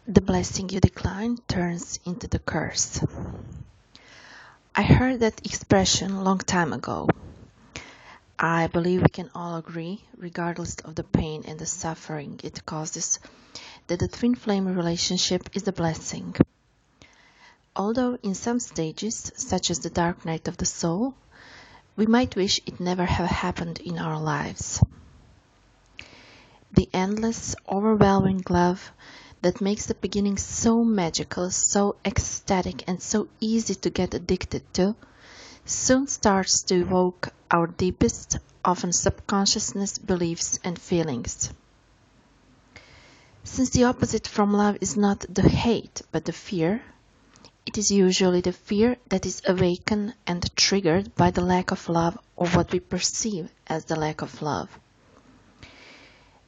The blessing you decline turns into the curse. I heard that expression long time ago. I believe we can all agree, regardless of the pain and the suffering it causes, that the twin flame relationship is a blessing. Although in some stages, such as the dark night of the soul, we might wish it never have happened in our lives. The endless, overwhelming love that makes the beginning so magical, so ecstatic, and so easy to get addicted to, soon starts to evoke our deepest, often subconsciousness beliefs and feelings. Since the opposite from love is not the hate but the fear, it is usually the fear that is awakened and triggered by the lack of love or what we perceive as the lack of love.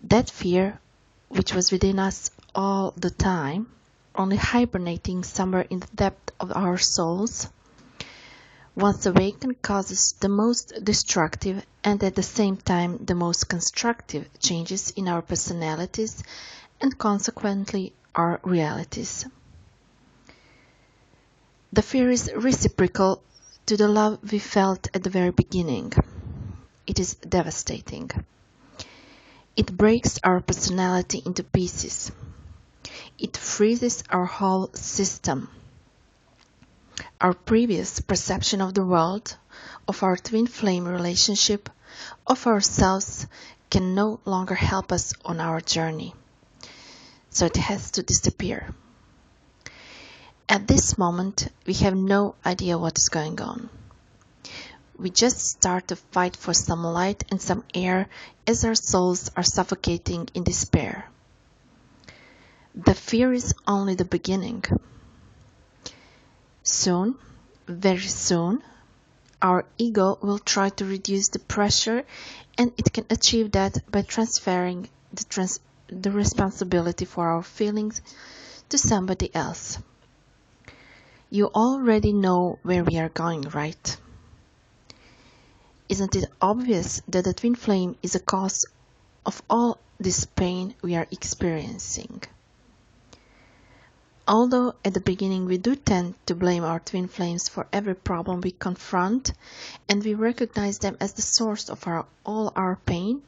That fear, which was within us all the time, only hibernating somewhere in the depth of our souls, once awakened causes the most destructive and at the same time the most constructive changes in our personalities and consequently our realities. The fear is reciprocal to the love we felt at the very beginning. It is devastating. It breaks our personality into pieces. It freezes our whole system. Our previous perception of the world, of our twin flame relationship, of ourselves can no longer help us on our journey. So it has to disappear. At this moment, we have no idea what is going on. We just start to fight for some light and some air as our souls are suffocating in despair. The fear is only the beginning. Soon, very soon, our ego will try to reduce the pressure, and it can achieve that by transferring the responsibility for our feelings to somebody else. You already know where we are going, right? Isn't it obvious that the twin flame is a cause of all this pain we are experiencing? Although at the beginning we do tend to blame our twin flames for every problem we confront, and we recognize them as the source of all our pain,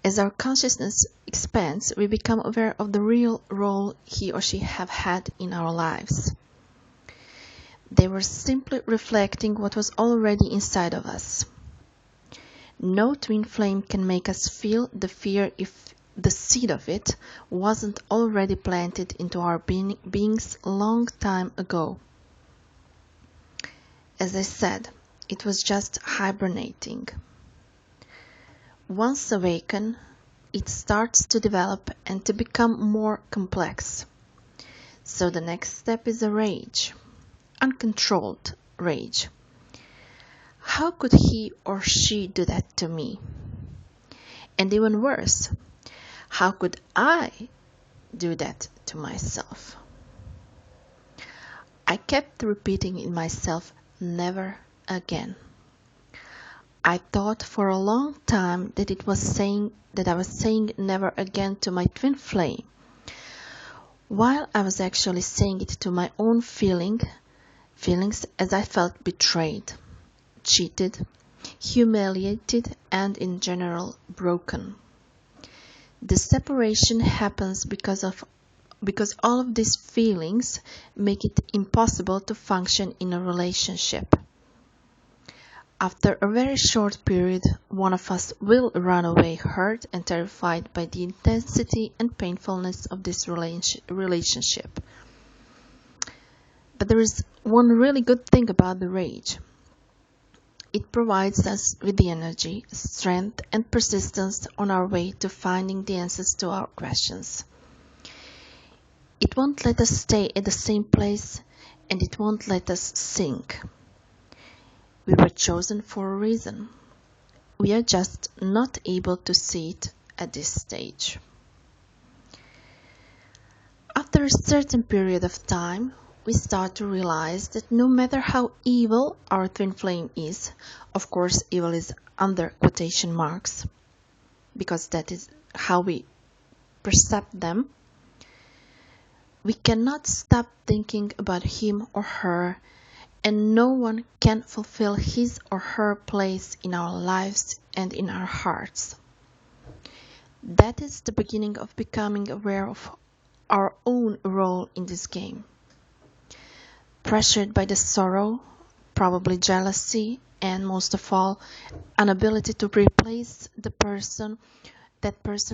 as our consciousness expands, we become aware of the real role he or she have had in our lives. They were simply reflecting what was already inside of us. No twin flame can make us feel the fear if the seed of it wasn't already planted into our beings long time ago. As I said, it was just hibernating. Once awakened, it starts to develop and to become more complex. So the next step is a rage, uncontrolled rage. How could he or she do that to me? And even worse, how could I do that to myself? I kept repeating in myself, never again. I thought for a long time that I was saying never again to my twin flame, while I was actually saying it to my own feelings as I felt betrayed, cheated, humiliated, and in general broken. The separation happens because all of these feelings make it impossible to function in a relationship. After a very short period, one of us will run away hurt and terrified by the intensity and painfulness of this relationship. But there is one really good thing about the rage. It provides us with the energy, strength, and persistence on our way to finding the answers to our questions. It won't let us stay at the same place, and it won't let us sink. We were chosen for a reason. We are just not able to see it at this stage. After a certain period of time, we start to realize that no matter how evil our twin flame is, of course evil is under quotation marks, because that is how we perceive them, We cannot stop thinking about him or her, and no one can fulfill his or her place in our lives and in our hearts. That is the beginning of becoming aware of our own role in this game. Pressured by the sorrow, probably jealousy, and most of all, an ability to replace that person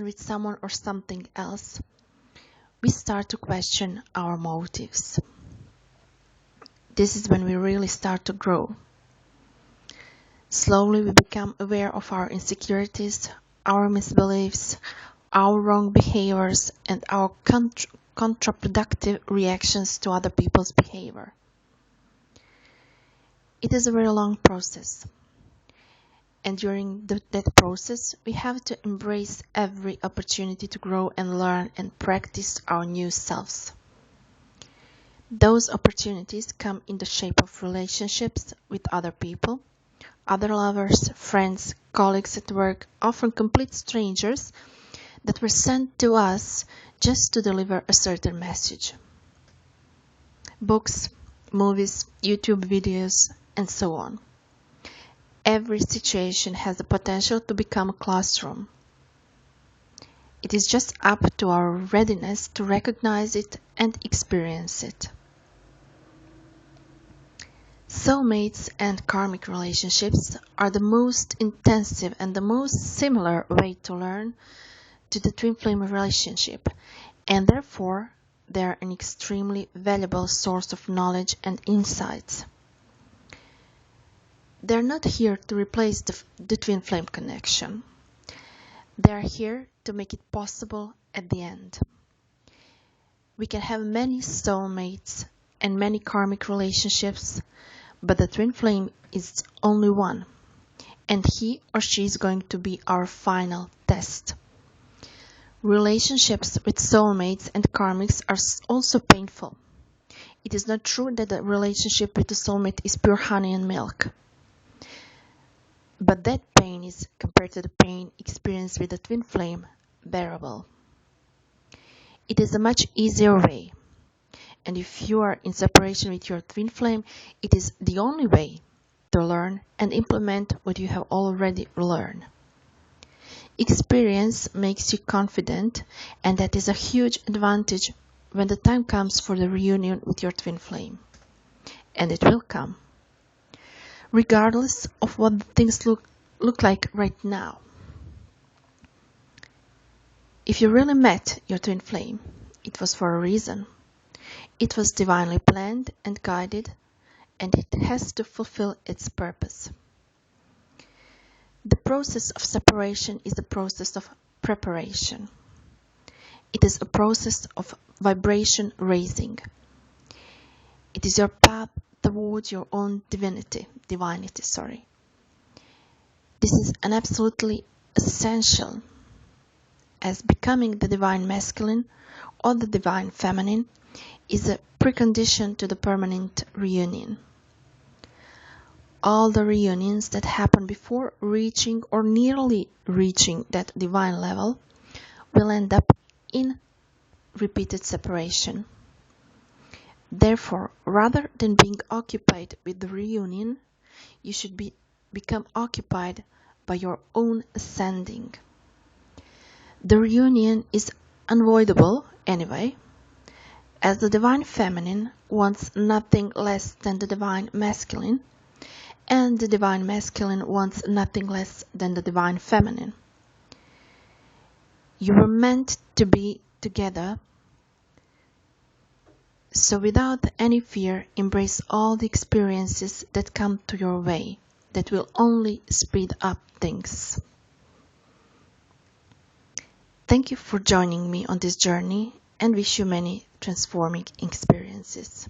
with someone or something else, we start to question our motives. This is when we really start to grow. Slowly we become aware of our insecurities, our misbeliefs, our wrong behaviors, and our counterproductive reactions to other people's behavior. It is a very long process. And during that process, we have to embrace every opportunity to grow and learn and practice our new selves. Those opportunities come in the shape of relationships with other people, other lovers, friends, colleagues at work, often complete strangers that were sent to us just to deliver a certain message. Books, movies, YouTube videos, and so on. Every situation has the potential to become a classroom. It is just up to our readiness to recognize it and experience it. Soulmates and karmic relationships are the most intensive and the most similar way to learn to the twin flame relationship, and therefore they are an extremely valuable source of knowledge and insights. They are not here to replace the twin flame connection. They are here to make it possible at the end. We can have many soulmates and many karmic relationships, but the twin flame is only one, and he or she is going to be our final test. Relationships with soulmates and karmics are also painful. It is not true that the relationship with the soulmate is pure honey and milk. But that pain is, compared to the pain experienced with the twin flame, bearable. It is a much easier way. And if you are in separation with your twin flame, it is the only way to learn and implement what you have already learned. Experience makes you confident, and that is a huge advantage when the time comes for the reunion with your twin flame. And it will come, regardless of what things look like right now. If you really met your twin flame, it was for a reason. It was divinely planned and guided, and it has to fulfill its purpose. The process of separation is a process of preparation. It is a process of vibration raising. It is your path towards your own divinity. This is an absolutely essential, as becoming the divine masculine or the divine feminine is a precondition to the permanent reunion. All the reunions that happen before reaching or nearly reaching that divine level will end up in repeated separation. Therefore, rather than being occupied with the reunion, you should become occupied by your own ascending. The reunion is unavoidable anyway, as the divine feminine wants nothing less than the divine masculine, and the divine masculine wants nothing less than the divine feminine. You were meant to be together, so without any fear, embrace all the experiences that come to your way, that will only speed up things. Thank you for joining me on this journey, and wish you many transforming experiences.